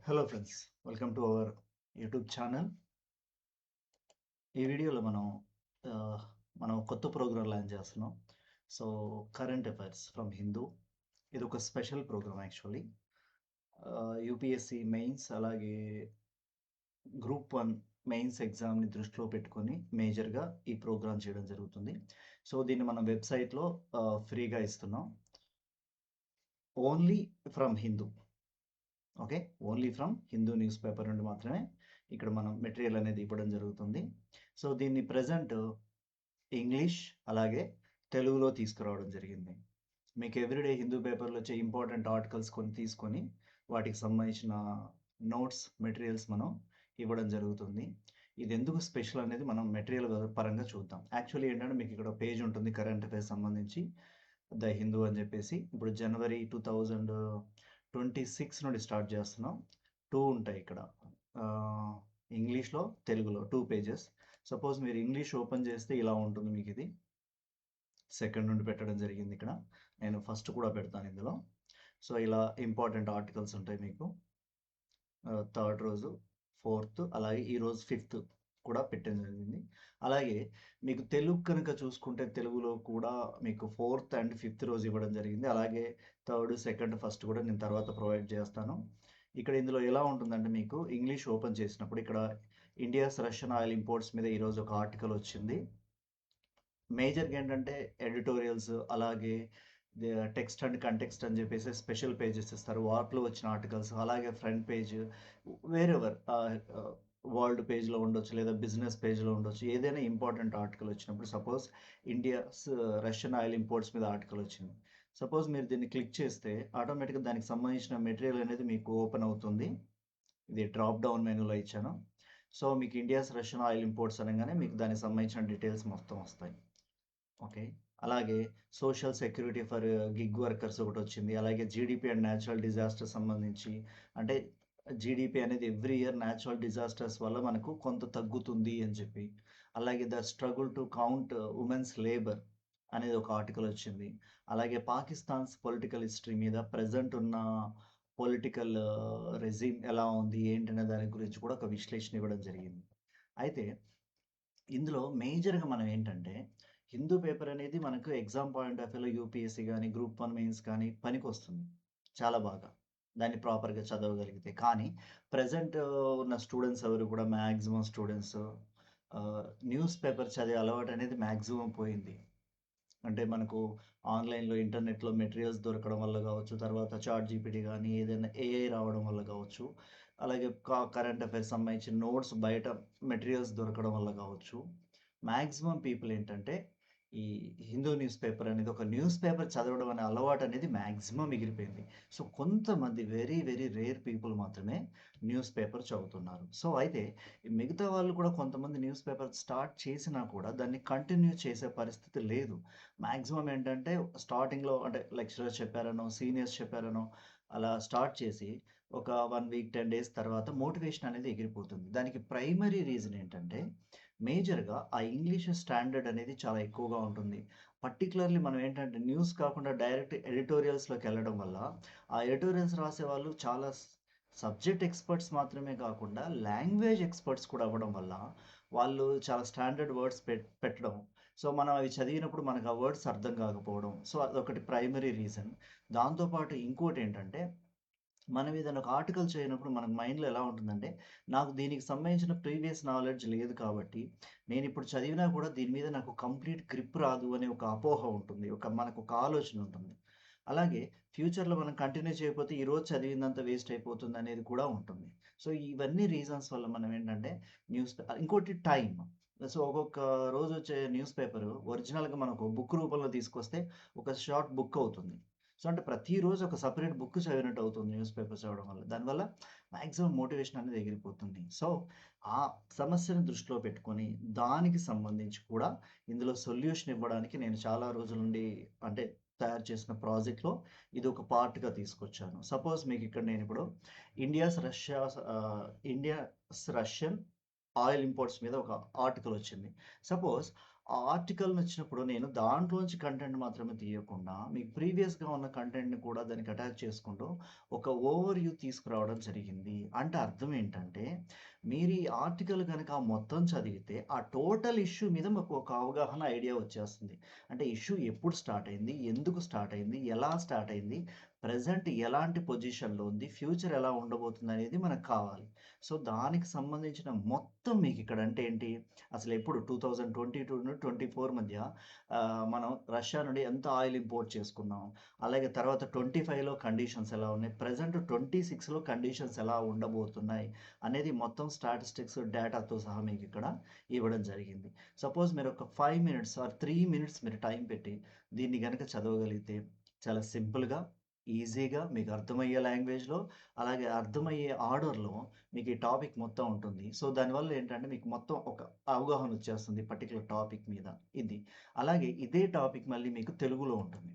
Hello friends, welcome to our YouTube channel. ఈ వీడియోలో మనం కొత్త ప్రోగ్రామ్ లాంచ్ చేస్తున్నాం. So current affairs from Hindu. ఇది ఒక special programme actually. UPSC mains అలాగే గ్రూప్ 1 మెయిన్స్ ఎగ్జామ్ని దృష్టిలో పెట్టుకొని మేజర్గా ఈ ప్రోగ్రామ్ చేయడం జరుగుతుంది. సో దీన్ని మనం వెబ్సైట్లో ఫ్రీగా ఇస్తున్నాం. Only from Hindu. Okay, only from Hindu news paper నుండి మాత్రమే ఇక్కడ మనం మెటీరియల్ అనేది ఇవ్వడం జరుగుతుంది. సో దీన్ని ప్రజెంట్ ఇంగ్లీష్ అలాగే తెలుగులో తీసుకురావడం జరిగింది. మీకు ఎవ్రీడే హిందూ పేపర్లో వచ్చే ఇంపార్టెంట్ ఆర్టికల్స్ కొన్ని తీసుకొని వాటికి సంబంధించిన నోట్స్ మెటీరియల్స్ మనం ఇవ్వడం జరుగుతుంది. ఇది ఎందుకు స్పెషల్ అనేది మనం మెటీరియల్ పరంగా చూద్దాం. యాక్చువల్లీ ఏంటంటే మీకు ఇక్కడ పేజ్ ఉంటుంది కరెంట్ అఫైర్స్ సంబంధించి ద హిందూ అని చెప్పేసి. ఇప్పుడు జనవరి 2026 నుండి స్టార్ట్ చేస్తున్నాం. 2 ఉంటాయి ఇక్కడ, ఇంగ్లీష్లో తెలుగులో 2 పేజెస్. సపోజ్ మీరు ఇంగ్లీష్ ఓపెన్ చేస్తే ఇలా ఉంటుంది మీకు. ఇది సెకండ్ నుండి పెట్టడం జరిగింది. ఇక్కడ నేను ఫస్ట్ కూడా పెడతాను ఇందులో. సో ఇలా ఇంపార్టెంట్ ఆర్టికల్స్ ఉంటాయి మీకు. థర్డ్ రోజు, ఫోర్త్, అలాగే ఈరోజు ఫిఫ్త్ కూడా పెట్టడం జరిగింది. అలాగే మీకు తెలుగు కనుక చూసుకుంటే తెలుగులో కూడా మీకు 4th అండ్ 5th రోజు ఇవ్వడం జరిగింది. అలాగే థర్డ్, సెకండ్, ఫస్ట్ కూడా నేను తర్వాత ప్రొవైడ్ చేస్తాను. ఇక్కడ ఇందులో ఎలా ఉంటుందంటే మీకు ఇంగ్లీష్ ఓపెన్ చేసినప్పుడు ఇక్కడ ఇండియాస్ రష్యన్ ఆయిల్ ఇంపోర్ట్స్ మీద ఈరోజు ఒక ఆర్టికల్ వచ్చింది. మేజర్గా ఏంటంటే ఎడిటోరియల్స్ అలాగే టెక్స్ట్ అండ్ కంటెక్స్ట్ అని చెప్పేసి స్పెషల్ పేజెస్ ఇస్తారు. వార్ప్లో వచ్చిన ఆర్టికల్స్, అలాగే ఫ్రంట్ పేజ్, వేరెవర్ వరల్డ్ పేజ్లో ఉండొచ్చు లేదా బిజినెస్ పేజ్లో ఉండొచ్చు. ఏదైనా ఇంపార్టెంట్ ఆర్టికల్ వచ్చినప్పుడు, suppose India's Russian oil imports మీద ఆర్టికల్ వచ్చింది. సపోజ్ మీరు దీన్ని క్లిక్ చేస్తే ఆటోమేటిక్గా దానికి సంబంధించిన మెటీరియల్ అనేది మీకు ఓపెన్ అవుతుంది. ఇది డ్రాప్ డౌన్ మెనూలో ఇచ్చాను. సో మీకు ఇండియాస్ రష్యన్ ఆయిల్ ఇంపోర్ట్స్ అనగానే మీకు దానికి సంబంధించిన డీటెయిల్స్ మొత్తం వస్తాయి. ఓకే, అలాగే social security for gig workers ఒకటి వచ్చింది. అలాగే జీడిపి అండ్ న్యాచురల్ డిజాస్టర్ సంబంధించి, అంటే జీడిపి అనేది ఎవ్రీ ఇయర్ న్యాచురల్ డిజాస్టర్స్ వల్ల మనకు కొంత తగ్గుతుంది అని చెప్పి. అలాగే the struggle to count women's labour అనేది ఒక ఆర్టికల్ వచ్చింది. అలాగే పాకిస్తాన్స్ పొలిటికల్ హిస్టరీ మీద ప్రజెంట్ ఉన్న పొలిటికల్ రెజీమ్ ఎలా ఉంది ఏంటనే దాని గురించి కూడా ఒక విశ్లేషణ ఇవ్వడం జరిగింది. అయితే ఇందులో మేజర్గా మనం ఏంటంటే హిందూ పేపర్ అనేది మనకు ఎగ్జామ్ పాయింట్ ఆఫ్ వ్యూలో యూపీఎస్సీ కానీ గ్రూప్ 1 మెయిన్స్ కానీ పనికొస్తుంది చాలా బాగా, దాన్ని ప్రాపర్గా చదవగలిగితే. కానీ ప్రజెంట్ ఉన్న స్టూడెంట్స్ ఎవరు కూడా మ్యాక్సిమం స్టూడెంట్స్ న్యూస్ పేపర్ చదివే అలవాటు అనేది మ్యాక్సిమం పోయింది. అంటే మనకు ఆన్లైన్లో ఇంటర్నెట్లో మెటీరియల్స్ దొరకడం వల్ల కావచ్చు, తర్వాత చాట్ జీపీటీ కానీ ఏదైనా ఏఐ రావడం వల్ల కావచ్చు, అలాగే కరెంట్ అఫైర్స్ సంబంధించిన నోట్స్ బయట మెటీరియల్స్ దొరకడం వల్ల కావచ్చు, మ్యాక్సిమం పీపుల్ ఏంటంటే ఈ హిందూ న్యూస్ పేపర్ అనేది ఒక న్యూస్ పేపర్ చదవడం అనే అలవాటు అనేది మ్యాక్సిమం మిగిలిపోయింది. సో కొంతమంది వెరీ వెరీ రేర్ పీపుల్ మాత్రమే న్యూస్ పేపర్ చదువుతున్నారు. సో అయితే మిగతా వాళ్ళు కూడా కొంతమంది న్యూస్ పేపర్ స్టార్ట్ చేసినా కూడా దాన్ని కంటిన్యూ చేసే పరిస్థితి లేదు. మ్యాక్సిమం ఏంటంటే స్టార్టింగ్‌లో అంటే లెక్చరర్స్ చెప్పారనో, సీనియర్స్ చెప్పారనో అలా స్టార్ట్ చేసి ఒక 1 వీక్, 10 డేస్ తర్వాత మోటివేషన్ అనేది ఎగిరిపోతుంది. దానికి ప్రైమరీ రీజన్ ఏంటంటే మేజర్‌గా ఆ ఇంగ్లీష్ స్టాండర్డ్ అనేది చాలా ఎక్కువగా ఉంటుంది. పర్టిక్యులర్‌లీ మనం ఏంటంటే న్యూస్ కాకుండా డైరెక్ట్ ఎడిటోరియల్స్‌లోకెళ్ళడం వల్ల ఆ ఎడిటోరియల్స్ రాసేవాళ్ళు చాలా సబ్జెక్ట్ ఎక్స్‌పర్ట్స్ మాత్రమే కాకుండా లాంగ్వేజ్ ఎక్స్‌పర్ట్స్ కూడా అవ్వడం వల్ల వాళ్ళు చాలా స్టాండర్డ్ వర్డ్స్ పెట్టడం. సో మనం అవి చదివినప్పుడు మనకు ఆ వర్డ్స్ అర్థం కాకపోవడం. సో అదొకటి ప్రైమరీ రీజన్. దాంతో పాటు ఇంకోటేంటంటే మనం ఏదైనా ఒక ఆర్టికల్ చదివినప్పుడు మనకు మైండ్‌లో ఎలా ఉంటుందంటే, నాకు దీనికి సంబంధించిన ప్రీవియస్ నాలెడ్జ్ లేదు కాబట్టి, నేనిప్పుడు చదివినా కూడా దీని మీద నాకు కంప్లీట్ గ్రిప్ రాదు అనే ఒక అపోహ ఉంటుంది. మనకొక ఆలోచన ఉంటుంది. అలాగే ఫ్యూచర్‌లో మనం కంటిన్యూ చేయకపోతే ఈరోజు చదివిందంతా వేస్ట్ అయిపోతుందనేది కూడా ఉంటుంది. సో ఇవన్నీ రీజన్స్ వల్ల మనం ఏంటంటే ఇంకోటి టైమ్. సో ఒక్కొక్క రోజొచ్చే న్యూస్ పేపరు ఒరిజినల్‌గా మనకు బుక్ రూపంలో తీసుకొస్తే ఒక షార్ట్ బుక్ అవుతుంది. సో అంటే ప్రతిరోజు ఒక సెపరేట్ బుక్ చదివినట్టు అవుతుంది న్యూస్ పేపర్ చదవడం వల్ల. దానివల్ల మాక్సిమం మోటివేషన్ అనేది ఎగిరిపోతుంది. సో ఆ సమస్యను దృష్టిలో పెట్టుకొని దానికి సంబంధించి కూడా ఇందులో సొల్యూషన్ ఇవ్వడానికి నేను చాలా రోజుల నుండి అంటే తయారు చేసిన ప్రాజెక్ట్‌లో ఇదొక పార్ట్‌గా తీసుకొచ్చాను. సపోజ్ మీకిక్కడ నేనిప్పుడు ఇండియాస్ రష్యన్ ఆయిల్ ఇంపోర్ట్స్ మీద ఒక ఆర్టికల్ వచ్చింది. సపోజ్ ఆ ఆర్టికల్ నచ్చినప్పుడు నేను దాంట్లోంచి కంటెంట్ మాత్రమే తీయకుండా, మీకు ప్రీవియస్‌గా ఉన్న కంటెంట్‌ని కూడా దానికి అటాచ్ చేసుకుంటూ, ఒక ఓవర్‌వ్యూ తీసుకురావడం జరిగింది. అంటే అర్థం ఏంటంటే, మీరు ఈ ఆర్టికల్ గనక మొత్తం చదివితే, ఆ టోటల్ ఇష్యూ మీద మాకు ఒక అవగాహన, ఐడియా వచ్చేస్తుంది. అంటే ఇష్యూ ఎప్పుడు స్టార్ట్ అయింది? ఎందుకు స్టార్ట్ అయింది? ఎలా స్టార్ట్ అయింది? ప్రెజెంట్ ఎలాంటి పొజిషన్‌లో ఉంది? ఫ్యూచర్ ఎలా ఉండబోతుందనేది మనకు కావాలి. సో, దానికి సంబంధించిన మొత్తం మీకిక్కడ అంటే ఏంటి? అసలెప్పుడు 2022-24 మధ్య మనం రష్యా నుండి ఎంత ఆయిల్ ఇంపోర్ట్ చేసుకున్నాం. అలాగే తర్వాత 25లో కండిషన్స్ ఎలా ఉన్నాయి. ప్రెజెంట్ 26లో కండిషన్స్ ఎలా ఉండబోతున్నాయి అనేది మొత్తం స్టాటిస్టిక్స్, డేటాతో సహా మీకిక్కడ ఇవ్వడం జరిగింది. సపోజ్ మీరొక 5 మినిట్స్ ఆర్ 3 మినిట్స్ మీరు టైం పెట్టి దీన్ని గనక చదవగలిగితే చాలా సింపుల్‌గా, ఈజీగా మీకు అర్థమయ్యే లాంగ్వేజ్‌లో, అలాగే అర్థమయ్యే ఆర్డర్‌లో మీకు ఈ టాపిక్ మొత్తం ఉంటుంది. సో, దానివల్ల ఏంటంటే మీకు మొత్తం ఒక అవగాహన వచ్చేస్తుంది పర్టిక్యులర్ టాపిక్ మీద ఇది. అలాగే ఇదే టాపిక్ మళ్ళీ మీకు తెలుగులో ఉంటుంది.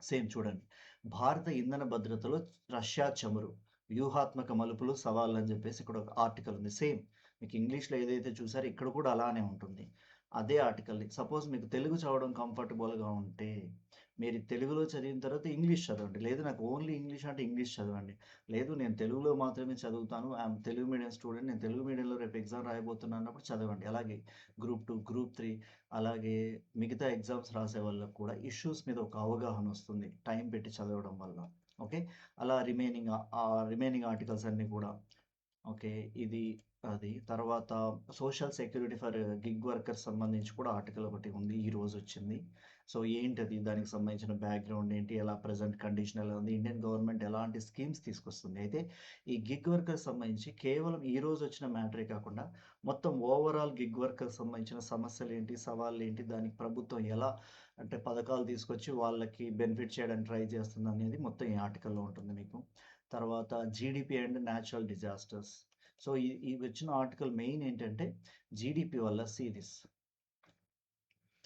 సేమ్ చూడండి. భారత ఇంధన భద్రతలో రష్యా చమురు, వ్యూహాత్మక మలుపులు, సవాళ్ళని జెప్పేసి ఇక్కడ ఒక ఆర్టికల్ ఉంది. సేమ్ మీకు ఇంగ్లీష్‌లో ఏదైతే చూసారో ఇక్కడ కూడా అలానే ఉంటుంది. అదే ఆర్టికల్‌ని సపోజ్ మీకు తెలుగు చదవడం కంఫర్టబుల్‌గా ఉంటే, మీరు తెలుగులో చదివిన తర్వాత ఇంగ్లీష్ చదవండి. లేదు నాకు ఓన్లీ ఇంగ్లీష్ అంటే ఇంగ్లీష్ చదవండి. లేదు నేను తెలుగులో మాత్రమే చదువుతాను. I'm Telugu medium student. నేను తెలుగు మీడియంలో రేపు ఎగ్జామ్ రాయబోతున్నాను అన్నప్పుడు చదవండి. అలాగే గ్రూప్ 2, గ్రూప్ 3 అలాగే మిగతా ఎగ్జామ్స్ రాసే వాళ్ళకి కూడా ఇష్యూస్ మీద ఒక అవగాహన వస్తుంది. టైం పెట్టి చదవడం వల్ల. ఓకే. అలా రిమైనింగ్ ఆర్టికల్స్ అన్నీ కూడా ఓకే. ఇది అది. తర్వాత social security for gig workers సంబంధించి కూడా ఆర్టికల్ ఒకటి ఉంది. ఈరోజొచ్చింది. సో, ఏంటది? దానికి సంబంధించిన బ్యాక్‌గ్రౌండ్ ఏంటి? ఎలా ప్రెజెంట్ కండిషన్ ఎలా ఉంది? ఇండియన్ గవర్నమెంట్ ఎలాంటి స్కీమ్స్ తీసుకొస్తుంది? అయితే ఈ గిగ్ వర్కర్స్ సంబంధించి కేవలం ఈరోజొచ్చిన మ్యాటరే కాకుండా మొత్తం ఓవరాల్ గిగ్ వర్కర్స్ సంబంధించిన సమస్యలేంటి? సవాళ్ళేంటి? దానికి ప్రభుత్వం ఎలా అంటే పథకాలు తీసుకొచ్చి వాళ్ళకి బెనిఫిట్ చేయడానికి ట్రై చేస్తుందనేది మొత్తం ఈ ఆర్టికల్‌లో ఉంటుంది మీకు. తర్వాత GDP and natural disasters. So, ఈ వచ్చిన ఆర్టికల్ మెయిన్ ఏంటంటే జీడీపీ వల్ల see this.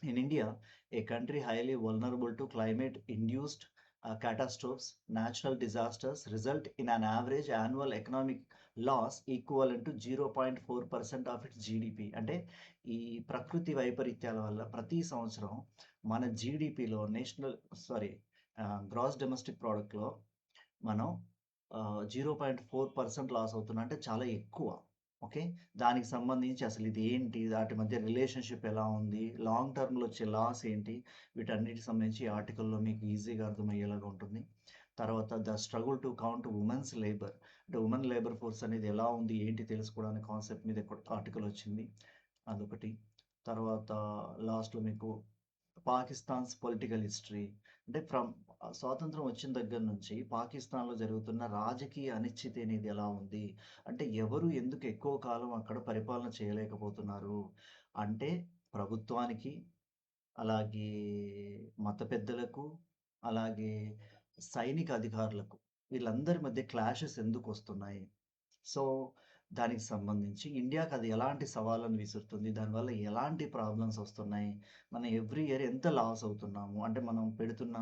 In India, a country highly vulnerable to climate-induced catastrophes, natural disasters result in an average annual economic loss equivalent to 0.4% of its GDP. అంటే ఈ ప్రకృతి వైపరీత్యాల వల్ల ప్రతి సంవత్సరం మన జీడీపీలో గ్రాస్ డొమెస్టిక్ ప్రొడక్ట్‌లో మనం 0.4% లాస్ అవుతున్నాం. అంటే చాలా ఎక్కువ. ఓకే. దానికి సంబంధించి అసలు ఇది ఏంటి? వాటి మధ్య రిలేషన్‌షిప్ ఎలా ఉంది? లాంగ్ టర్మ్‌లో వచ్చే లాస్ ఏంటి? వీటన్నిటికి సంబంధించి ఈ ఆర్టికల్‌లో మీకు ఈజీగా అర్థమయ్యేలాగా ఉంటుంది. తర్వాత the struggle to count women's labour. అంటే వుమెన్ లేబర్ ఫోర్స్ అనేది ఎలా ఉంది? ఏంటి తెలుసుకోవడానికి కాన్సెప్ట్ మీద ఆర్టికల్ వచ్చింది. అదొకటి. తర్వాత లాస్ట్‌లో మీకు పాకిస్తాన్స్ పొలిటికల్ హిస్టరీ. అంటే స్వాతంత్రం వచ్చిన దగ్గర నుంచి పాకిస్తాన్‌లో జరుగుతున్న రాజకీయ అనిశ్చితి అనేది ఎలా ఉంది? అంటే ఎవరు ఎందుకు ఎక్కువ కాలం అక్కడ పరిపాలన చేయలేకపోతున్నారు? అంటే ప్రభుత్వానికి, అలాగే మత పెద్దలకు, అలాగే సైనిక అధికారులకు వీళ్ళందరి మధ్య క్లాషెస్ ఎందుకొస్తున్నాయి? సో, దానికి సంబంధించి ఇండియాకి అది ఎలాంటి సవాళ్ళను విసురుతుంది? దానివల్ల ఎలాంటి ప్రాబ్లమ్స్ వస్తున్నాయి? మనం ఎవ్రీ ఇయర్ ఎంత లాస్ అవుతున్నాము? అంటే మనం పెడుతున్న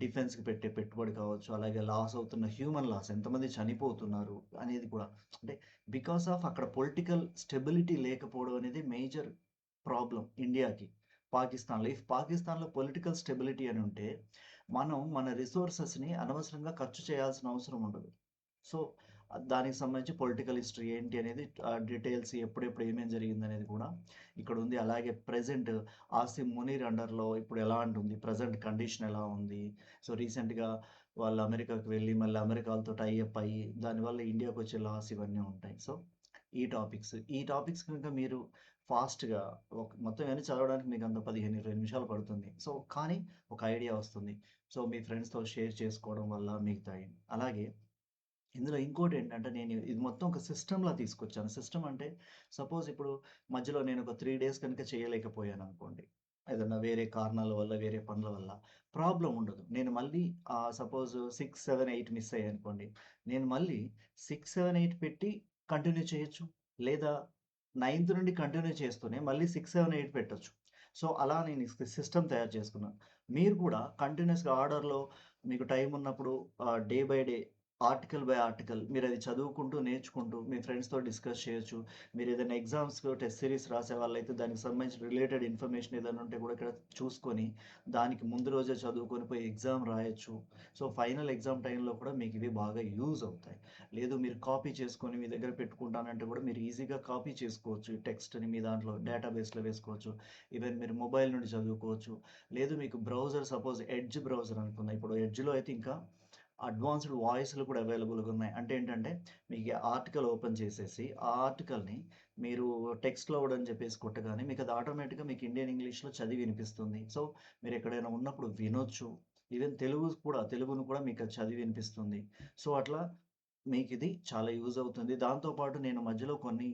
డిఫెన్స్‌కి పెట్టే పెట్టుబడి కావచ్చు, అలాగే లాస్ అవుతున్న హ్యూమన్ లాస్ ఎంతమంది చనిపోతున్నారు అనేది కూడా. అంటే బికాస్ ఆఫ్ అక్కడ పొలిటికల్ స్టెబిలిటీ లేకపోవడం అనేది మేజర్ ప్రాబ్లమ్ ఇండియాకి. పాకిస్తాన్‌లో పొలిటికల్ స్టెబిలిటీ అని ఉంటే, మనం మన రిసోర్సెస్‌ని అనవసరంగా ఖర్చు చేయాల్సిన అవసరం ఉండదు. సో, దానికి సంబంధించి పొలిటికల్ హిస్టరీ ఏంటి అనేది డీటెయిల్స్ ఎప్పుడెప్పుడు ఏమేం జరిగిందనేది కూడా ఇక్కడుంది. అలాగే ప్రెజెంట్ ఆసిమ్ మునీర్ అండర్‌లో ఇప్పుడు ఎలాంటుంది? ప్రెజెంట్ కండిషన్ ఎలా ఉంది? సో, రీసెంట్‌గా వాళ్ళు అమెరికాకి వెళ్ళి, మళ్ళీ అమెరికా‌లతో టై అప్ అయ్యి, దానివల్ల ఇండియాకొచ్చే లాస్ ఇవన్నీ ఉంటాయి. సో, ఈ టాపిక్స్ కనుక మీరు ఫాస్ట్‌గా మొత్తం ఇవన్నీ చదవడానికి మీకంత 15, 20 నిమిషాలు పడుతుంది. సో, కానీ ఒక ఐడియా వస్తుంది. సో, మీ ఫ్రెండ్స్‌తో షేర్ చేసుకోవడం వల్ల మిగతాయి. అలాగే ఇందులో ఇంకోటేంటంటే నేను ఇది మొత్తం ఒక సిస్టమ్‌లా తీసుకొచ్చాను. సిస్టమ్ అంటే సపోజ్ ఇప్పుడు మధ్యలో నేను ఒక 3 డేస్ కనుక చేయలేకపోయాననుకోండి. ఏదన్నా వేరే కారణాల వల్ల, వేరే పనుల వల్ల ప్రాబ్లమ్ ఉండదు. నేను మళ్ళీ సపోజ్ 6, 7, 8 మిస్ అయ్యాననుకోండి. నేను మళ్ళీ 6, 7, 8 పెట్టి కంటిన్యూ చేయొచ్చు. లేదా 9థ్ నుండి కంటిన్యూ చేస్తూనే మళ్ళీ 6, 7, 8 పెట్టొచ్చు. సో, అలా నేను సిస్టమ్ తయారు చేసుకున్నాను. మీరు కూడా కంటిన్యూయస్‌గా ఆర్డర్‌లో మీకు టైమ్ ఉన్నప్పుడు day by day article by article మీరది చదువుకుంటూ, నేర్చుకుంటూ మీ ఫ్రెండ్స్‌తో డిస్కస్ చేయొచ్చు. మీరేదైనా ఎగ్జామ్స్‌కు టెస్ట్ సీరీస్ రాసేవాళ్ళైతే దానికి సంబంధించిన రిలేటెడ్ ఇన్ఫర్మేషన్ ఏదైనా ఉంటే కూడా ఇక్కడ చూసుకొని, దానికి ముందు రోజే చదువుకొని పోయి ఎగ్జామ్ రాయొచ్చు. సో, ఫైనల్ ఎగ్జామ్ టైమ్‌లో కూడా మీకివి బాగా యూజ్ అవుతాయి. లేదు మీరు కాపీ చేసుకొని మీ దగ్గర పెట్టుకుంటానంటే కూడా మీరు ఈజీగా కాపీ చేసుకోవచ్చు. ఈ టెక్స్ట్‌ని మీ దాంట్లో డేటాబేస్‌లో వేసుకోవచ్చు. ఈవెన్ మీరు మొబైల్ నుండి చదువుకోవచ్చు. లేదు మీకు బ్రౌజర్ సపోజ్ ఎడ్జ్ బ్రౌజర్ అనుకుందాం. ఇప్పుడు ఎడ్జ్‌లో అయితే ఇంకా అడ్వాన్స్‌డ్ వాయిస్‌లు కూడా అవైలబుల్‌గా ఉన్నాయి. అంటే ఏంటంటే, మీకు ఆర్టికల్ ఓపెన్ చేసేసి, ఆ ఆర్టికల్‌ని మీరు టెక్స్ట్ లోడ్ అని చెప్పేసి కొట్టగానే, మీకది ఆటోమేటిక్‌గా మీకు ఇండియన్ ఇంగ్లీష్‌లో చదివి వినిపిస్తుంది. సో, మీరెక్కడైనా ఉన్నప్పుడు వినొచ్చు. ఈవెన్ తెలుగును కూడా మీకది చదివి వినిపిస్తుంది. సో, అట్లా మీకిది చాలా యూజ్ అవుతుంది. దాంతో పాటు నేను మధ్యలో కొన్ని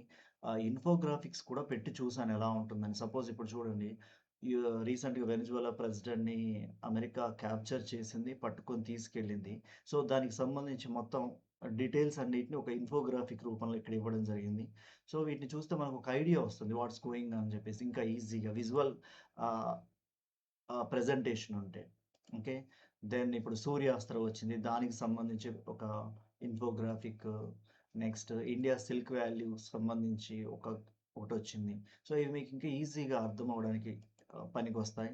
ఇన్ఫోగ్రాఫిక్స్ కూడా పెట్టి చూసాను ఎలా ఉంటుందని. సపోజ్ ఇప్పుడు చూడండి, రీసెంట్‌గా వెనిజువలా ప్రెసిడెంట్‌ని అమెరికా క్యాప్చర్ చేసింది, పట్టుకొని తీసుకెళ్ళింది. సో, దానికి సంబంధించి మొత్తం డీటెయిల్స్ అన్నిటిని ఒక ఇన్ఫోగ్రాఫిక్ రూపంలో ఇక్కడ ఇవ్వడం జరిగింది. సో, వీటిని చూస్తే మనకు ఒక ఐడియా వస్తుంది. వాట్స్ గోయింగ్ అని చెప్పేసి ఇంకా ఈజీగా విజువల్ ఆహ్, ప్రెజెంటేషన్ ఉంటే. ఓకే. దెన్ ఇప్పుడు సూర్యాస్త్రం వచ్చింది. దానికి సంబంధించి ఒక infographic. Next India silk values సంబంధించి ఒకటొచ్చింది. సో, ఇవి మీకు ఇంకా ఈజీగా అర్థం అవ్వడానికి పనికొస్తాయి.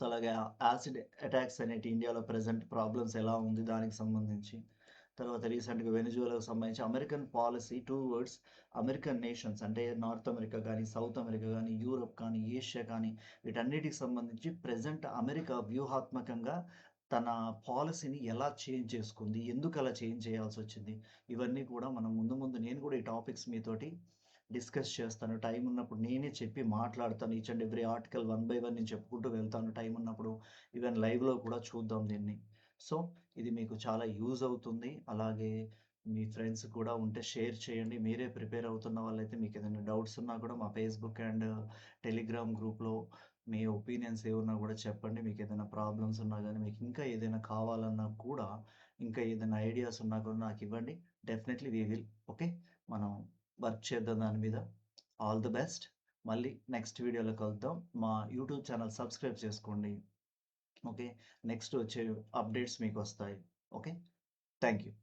అలాగే యాసిడ్ అటాక్స్ అనేటి ఇండియాలో ప్రెజెంట్ ప్రాబ్లమ్స్ ఎలా ఉంది దానికి సంబంధించి. తర్వాత రీసెంట్‌గా వెనిజులాకు సంబంధించి American policy towards American nations అంటే నార్త్ అమెరికా గానీ, సౌత్ అమెరికా గానీ, యూరప్ కానీ, ఏషియా కానీ వీటన్నిటికి సంబంధించి ప్రెజెంట్ అమెరికా వ్యూహాత్మకంగా తన పాలిసీని ఎలా చేంజ్ చేసుకుంది? ఎందుకలా చేంజ్ చేయాల్సొచ్చింది? ఇవన్నీ కూడా మనం ముందు ముందు నేను కూడా ఈ టాపిక్స్ మీతోటి డిస్కస్ చేస్తాను. టైం ఉన్నప్పుడు నేనే చెప్పి మాట్లాడతాను. Each and every article one by one నేను చెప్పుకుంటూ వెళ్తాను టైం ఉన్నప్పుడు. ఈవెన్ లైవ్‌లో కూడా చూద్దాం దీన్ని. సో, ఇది మీకు చాలా యూజ్ అవుతుంది. అలాగే మీ ఫ్రెండ్స్ కూడా ఉంటే షేర్ చేయండి. మీరే ప్రిపేర్ అవుతున్న వాళ్ళైతే మీకేదైనా డౌట్స్ ఉన్నా కూడా మా ఫేస్‌బుక్ అండ్ టెలిగ్రామ్ గ్రూప్‌లో మీ ఒపీనియన్స్ ఏవున్నా కూడా చెప్పండి. మీకేదైనా ప్రాబ్లమ్స్ ఉన్నా గానీ, మీకు ఇంకా ఏదైనా కావాలన్నా కూడా, ఇంకా ఏదైనా ఐడియాస్ ఉన్నా కూడా నాకివ్వండి. Definitely we will okay. మనం వర్క్ చేద్దాం దాని మీద. All the best. మళ్ళీ నెక్స్ట్ వీడియోలో కలుద్దాం. మా యూట్యూబ్ ఛానల్ సబ్స్క్రైబ్ చేసుకోండి. ఓకే. నెక్స్ట్ వచ్చే అప్డేట్స్ మీకొస్తాయి. ఓకే. Thank you.